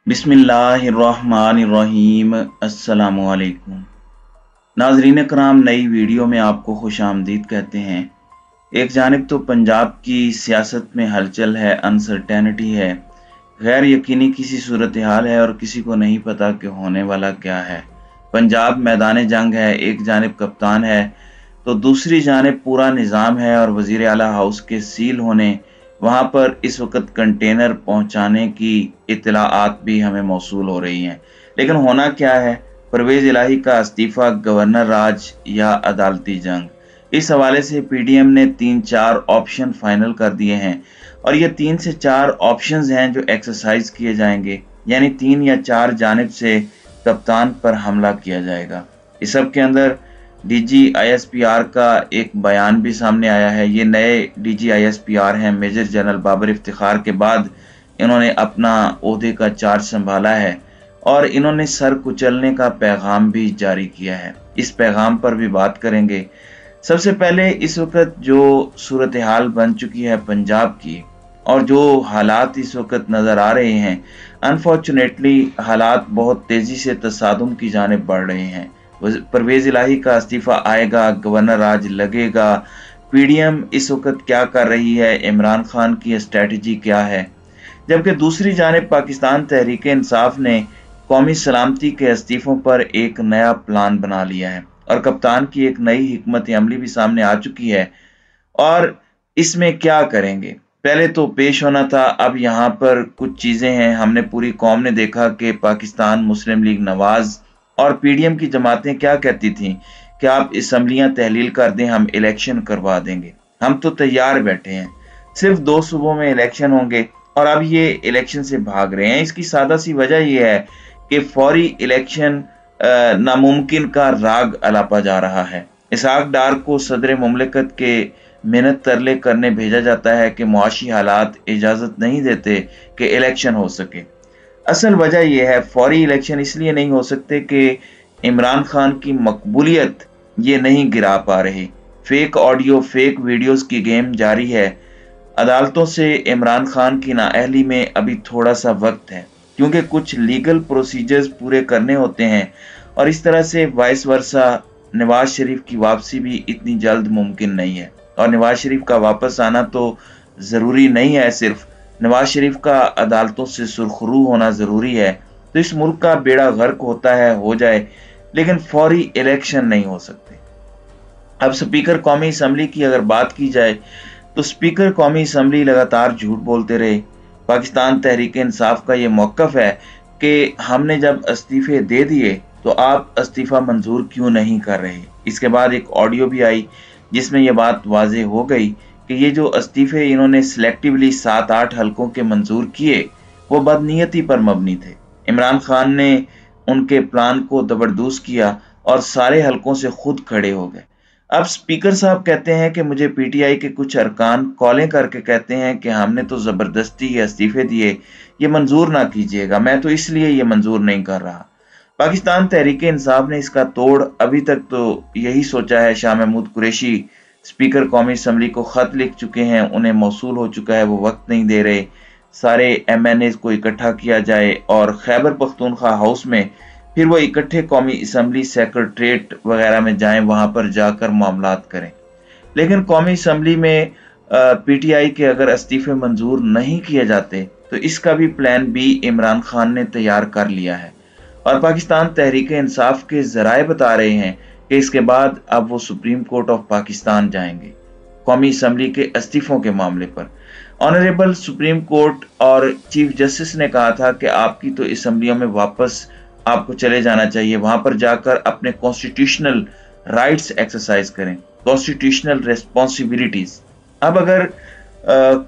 बिस्मिल्लाहिर्रहमानिर्रहीम। अस्सलामुअलैकुम नाजरीन कराम, नई वीडियो में आपको खुश आमदीद कहते हैं। एक जानिब तो पंजाब की सियासत में हलचल है, अनसर्टेनिटी है, गैर यकीनी किसी सूरत हाल है और किसी को नहीं पता कि होने वाला क्या है। पंजाब मैदान जंग है, एक जानिब कप्तान है तो दूसरी जानिब पूरा निज़ाम है और वज़ीर आला हाउस के सील होने, वहाँ पर इस वक्त कंटेनर पहुँचाने की इत्तलाआत भी हमें मौसूल हो रही हैं। लेकिन होना क्या है? परवेज़ इलाही का इस्तीफ़ा, गवर्नर राज या अदालती जंग? इस हवाले से पीडीएम ने 3-4 ऑप्शन फाइनल कर दिए हैं और ये 3 से 4 ऑप्शंस हैं जो एक्सरसाइज किए जाएंगे, यानी 3 या 4 जानिब से कप्तान पर हमला किया जाएगा। इस सब के अंदर डीजी आईएसपीआर का एक बयान भी सामने आया है। ये नए डीजी आईएसपीआर हैं, मेजर जनरल बाबर इफ्तिखार के बाद इन्होंने अपना ओहदे का चार्ज संभाला है और इन्होंने सर कुचलने का पैगाम भी जारी किया है। इस पैगाम पर भी बात करेंगे। सबसे पहले इस वक्त जो सूरत हाल बन चुकी है पंजाब की और जो हालात इस वक्त नज़र आ रहे हैं, अनफॉर्चुनेटली हालात बहुत तेज़ी से तसादुम की जानिब बढ़ रहे हैं। परवेज़ इलाही का इस्तीफ़ा आएगा, गवर्नर राज लगेगा, पीडीएम इस वक्त क्या कर रही है, इमरान खान की स्ट्रेटजी क्या है। जबकि दूसरी जानिब पाकिस्तान तहरीक इंसाफ ने कौमी सलामती के इस्तीफ़ों पर एक नया प्लान बना लिया है और कप्तान की एक नई हिकमत अमली भी सामने आ चुकी है। और इसमें क्या करेंगे? पहले तो पेश होना था, अब यहाँ पर कुछ चीज़ें हैं। हमने पूरी कौम ने देखा कि पाकिस्तान मुस्लिम लीग नवाज और पीडीएम की जमातें क्या कहती थीं कि आप असम्बलियाँ तहलील कर दें, हम इलेक्शन करवा देंगे। हम तो तैयार बैठे हैं, सिर्फ 2 सूबों में इलेक्शन होंगे और अब ये इलेक्शन से भाग रहे हैं। इसकी सादा सी वजह यह है कि फौरी इलेक्शन नामुमकिन का राग अलापा जा रहा है। इसहाक डार को सदर मुमलिकत के मेहनत तरले करने भेजा जाता है कि मुआशी हालात इजाज़त नहीं देते कि इलेक्शन हो सके। असल वजह यह है, फौरी इलेक्शन इसलिए नहीं हो सकते कि इमरान खान की मकबूलियत ये नहीं गिरा पा रहे। फेक ऑडियो, फेक वीडियोस की गेम जारी है। अदालतों से इमरान खान की नाअहली में अभी थोड़ा सा वक्त है, क्योंकि कुछ लीगल प्रोसीजर्स पूरे करने होते हैं और इस तरह से वाइस वर्सा नवाज शरीफ की वापसी भी इतनी जल्द मुमकिन नहीं है। और नवाज शरीफ का वापस आना तो ज़रूरी नहीं है, सिर्फ नवाज शरीफ का अदालतों से सुरखरू होना ज़रूरी है। तो इस मुल्क का बेड़ा गर्क होता है, हो जाए, लेकिन फौरी इलेक्शन नहीं हो सकते। अब स्पीकर कौमी असम्बली की अगर बात की जाए तो स्पीकर कौमी असम्बली लगातार झूठ बोलते रहे। पाकिस्तान तहरीक इंसाफ का ये मौक़िफ़ है कि हमने जब इस्तीफ़े दे दिए तो आप इस्तीफ़ा मंजूर क्यों नहीं कर रहे। इसके बाद एक ऑडियो भी आई जिसमें यह बात वाज़ेह हो गई कि ये जो इस्तीफ़े इन्होंने सिलेक्टिवली 7-8 हलकों के मंजूर किए, वो बदनीयती पर मबनी थे। इमरान खान ने उनके प्लान को जबरदूस किया और सारे हलकों से खुद खड़े हो गए। अब स्पीकर साहब कहते हैं कि मुझे पीटीआई के कुछ अरकान कॉलें करके कहते हैं कि हमने तो ज़बरदस्ती ये इस्तीफ़े दिए, ये मंजूर ना कीजिएगा, मैं तो इसलिए ये मंजूर नहीं कर रहा। पाकिस्तान तहरीक इंसाफ ने इसका तोड़ अभी तक तो यही सोचा है। शाह महमूद कुरैशी स्पीकर कौमी असम्बली को ख़त लिख चुके हैं, उन्हें मौसूल हो चुका है, वो वक्त नहीं दे रहे। सारे एमएनएज़ को इकट्ठा किया जाए और खैबर पख्तूनख्वा हाउस में फिर वो इकट्ठे कौमी असम्बली सेक्रेटरीट वगैरह में जाएं, वहाँ पर जाकर मामलात करें। लेकिन कौमी असम्बली में पीटीआई के अगर इस्तीफ़े मंजूर नहीं किए जाते तो इसका भी प्लान बी इमरान खान ने तैयार कर लिया है और पाकिस्तान तहरीक इंसाफ के ज़राए बता रहे हैं कि इसके बाद अब वो सुप्रीम कोर्ट ऑफ पाकिस्तान जाएंगे कौमी असम्बली के इस्तीफ़ों के मामले पर। ऑनरेबल सुप्रीम कोर्ट और चीफ जस्टिस ने कहा था कि आपकी तो असम्बलियों में वापस आपको चले जाना चाहिए, वहां पर जाकर अपने कॉन्स्टिट्यूशनल राइट्स एक्सरसाइज करें, कॉन्स्टिट्यूशनल रिस्पॉन्सिबिलिटीज। अब अगर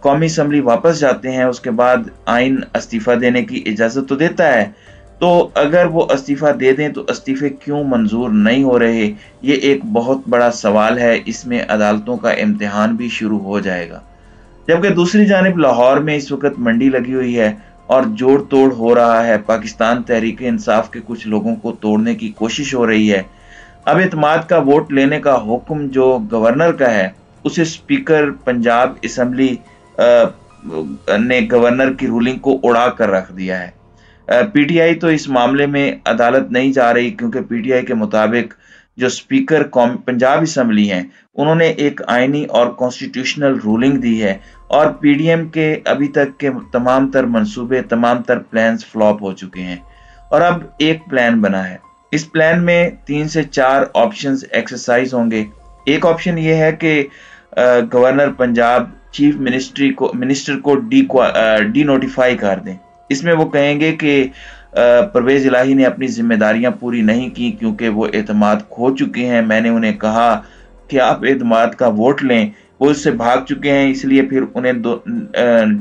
कौमी असम्बली वापस जाते हैं, उसके बाद आइन इस्तीफ़ा देने की इजाज़त तो देता है, तो अगर वो इस्तीफ़ा दे दें तो इस्तीफ़े क्यों मंजूर नहीं हो रहे, ये एक बहुत बड़ा सवाल है। इसमें अदालतों का इम्तिहान भी शुरू हो जाएगा। जबकि दूसरी जानिब लाहौर में इस वक्त मंडी लगी हुई है और जोड़ तोड़ हो रहा है। पाकिस्तान तहरीक इंसाफ के कुछ लोगों को तोड़ने की कोशिश हो रही है। अब एतमाद का वोट लेने का हुक्म जो गवर्नर का है, उसे स्पीकर पंजाब असम्बली ने गवर्नर की रूलिंग को उड़ा कर रख दिया है। पीटीआई तो इस मामले में अदालत नहीं जा रही, क्योंकि पीटीआई के मुताबिक जो स्पीकर पंजाब असम्बली हैं उन्होंने एक आईनी और कॉन्स्टिट्यूशनल रूलिंग दी है, और पीडीएम के अभी तक के तमाम तर मंसूबे, तमाम तर प्लान्स फ्लॉप हो चुके हैं, और अब एक प्लान बना है। इस प्लान में 3 से 4 ऑप्शंस एक्सरसाइज होंगे। एक ऑप्शन ये है कि गवर्नर पंजाब चीफ मिनिस्टर को डी नोटिफाई कर दें। इसमें वो कहेंगे कि परवेज इलाही ने अपनी जिम्मेदारियां पूरी नहीं की, क्योंकि वो एतमाद खो चुके हैं। मैंने उन्हें कहा कि आप एतमाद का वोट लें, वो इससे भाग चुके हैं, इसलिए फिर उन्हें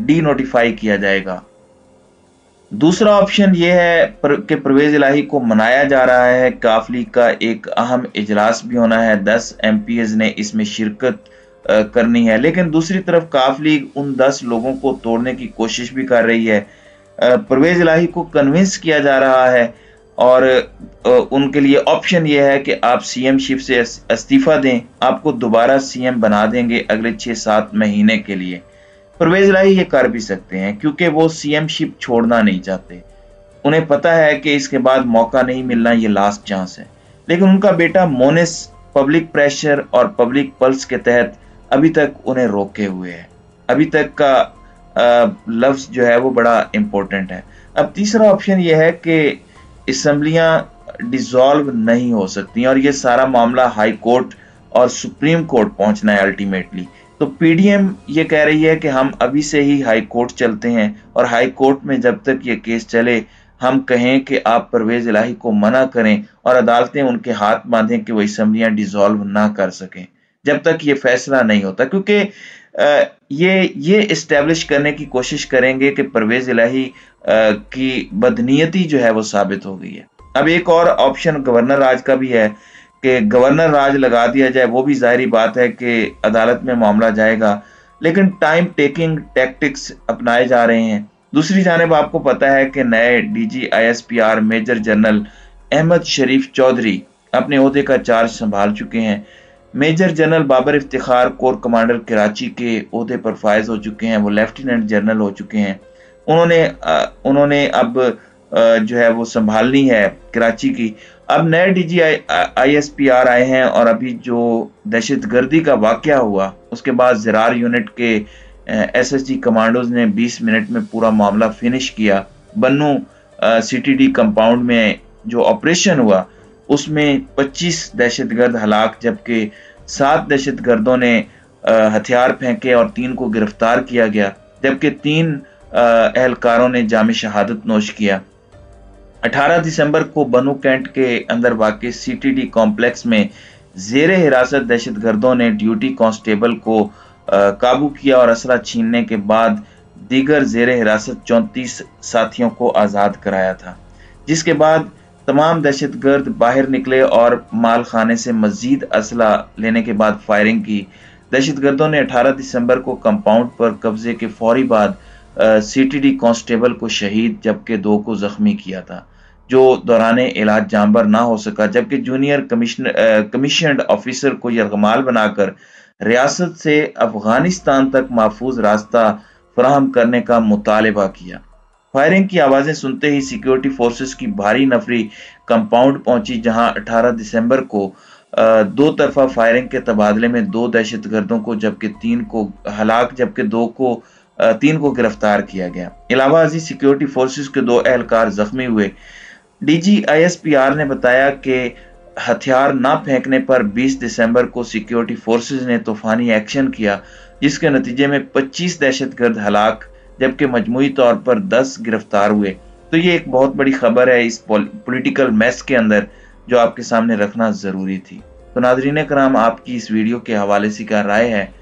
डी नोटिफाई किया जाएगा। दूसरा ऑप्शन ये है कि परवेज इलाही को मनाया जा रहा है। काफ लीग का एक अहम इजलास भी होना है, 10 एमपीएस ने इसमें शिरकत करनी है, लेकिन दूसरी तरफ काफ लीग उन 10 लोगों को तोड़ने की कोशिश भी कर रही है। परवेज इलाही को कन्विंस किया जा रहा है, और उनके लिए ऑप्शन ये है कि आप सीएम शिप से इस्तीफा दें, आपको दोबारा सीएम बना देंगे अगले 6-7 महीने के लिए। परवेज इलाही ये कर भी सकते हैं, क्योंकि वो सीएम शिप छोड़ना नहीं चाहते। उन्हें पता है कि इसके बाद मौका नहीं मिलना, ये लास्ट चांस है। लेकिन उनका बेटा मोनिस पब्लिक प्रेशर और पब्लिक पल्स के तहत अभी तक उन्हें रोके हुए है। अभी तक का लफ्ज जो है वो बड़ा इंपॉर्टेंट है। अब तीसरा ऑप्शन ये है कि असम्बलियां डिसॉल्व नहीं हो सकती, और ये सारा मामला हाई कोर्ट और सुप्रीम कोर्ट पहुंचना है अल्टीमेटली। तो पीडीएम ये कह रही है कि हम अभी से ही हाई कोर्ट चलते हैं, और हाई कोर्ट में जब तक ये केस चले हम कहें कि आप परवेज इलाही को मना करें, और अदालतें उनके हाथ बांधें कि वो असम्बलियां डिसॉल्व ना कर सकें, जब तक ये फैसला नहीं होता। क्योंकि ये इस्टेब्लिश करने की कोशिश करेंगे कि परवेज इलाही की बदनीयती जो है वो साबित हो गई है। अब एक और ऑप्शन गवर्नर राज का भी है कि गवर्नर राज लगा दिया जाए। वो भी जाहिर बात है कि अदालत में मामला जाएगा, लेकिन टाइम टेकिंग टैक्टिक्स अपनाए जा रहे हैं। दूसरी जानिब आपको पता है कि नए DG ISPR major general Ahmed Sharif Chaudhry अपने ओहदे का चार्ज संभाल चुके हैं। Major general Babar Iftikhar corps commander Karachi के ओहदे पर फायज हो चुके हैं, वो लेफ्टिनेंट जनरल हो चुके हैं। उन्होंने अब जो है वो संभालनी है कराची की। अब नए डीजी आईएसपीआर आए हैं, और अभी जो दहशतगर्दी का वाकया हुआ उसके बाद ज़रार यूनिट के एसएसजी कमांडोज ने 20 मिनट में पूरा मामला फिनिश किया। बन्नू सीटीडी कंपाउंड में जो ऑपरेशन हुआ उसमें 25 दहशतगर्द हलाक, जबकि 7 दहशतगर्दों ने हथियार फेंके और 3 को गिरफ्तार किया गया, जबकि 3 एहलकारों ने जामे शहादत नोश किया। 18 दिसंबर को बनु कैंट के अंदर वाक़ सीटीडी कॉम्प्लेक्स में जेरे हिरासत दहशतगर्दों ने ड्यूटी कांस्टेबल को काबू किया, और असला छीनने के बाद दीगर जेरे हिरासत 34 साथियों को आज़ाद कराया था, जिसके बाद तमाम दहशतगर्द बाहर निकले और माल खाने से मजीद असला लेने के बाद फायरिंग की। दहशतगर्दों ने 18 दिसंबर को कंपाउंड पर कब्जे के फौरी बाद सीटीडी कांस्टेबल को शहीद जबकि 2 को जख्मी किया था, जो दौराने इलाज जानबर ना हो सका, जबकि जूनियर कमिश्नर्ड ऑफिसर को यरगमाल बनाकर रियासत से अफगानिस्तान तक महफूज रास्ता फराहम करने का मुतालबा किया। फायरिंग की आवाजें सुनते ही सिक्योरिटी फोर्सेस की भारी नफरी कंपाउंड पहुंची, जहां 18 दिसंबर को 2 तरफा फायरिंग के तबादले में 2 दहशतगर्दों को जबकि 3 को हलाक, जबकि 3 को गिरफ्तार किया गया। इलावा अजीज सिक्योरिटी फोर्सेस के 2 एहलकार जख्मी हुए। डीजी आईएसपीआर ने बताया कि हथियार ना फेंकने पर 20 दिसंबर को सिक्योरिटी फोर्सेस ने तूफानी एक्शन किया, जिसके नतीजे में 25 दहशतगर्द हलाक जबकि मजमूई तौर पर 10 गिरफ्तार हुए। तो ये एक बहुत बड़ी खबर है इस पॉलिटिकल मैस के अंदर, जो आपके सामने रखना जरूरी थी। तो नाज़रीन कराम, आपकी इस वीडियो के हवाले से क्या राय है?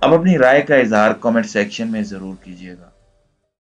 अब अपनी राय का इजहार कमेंट सेक्शन में जरूर कीजिएगा।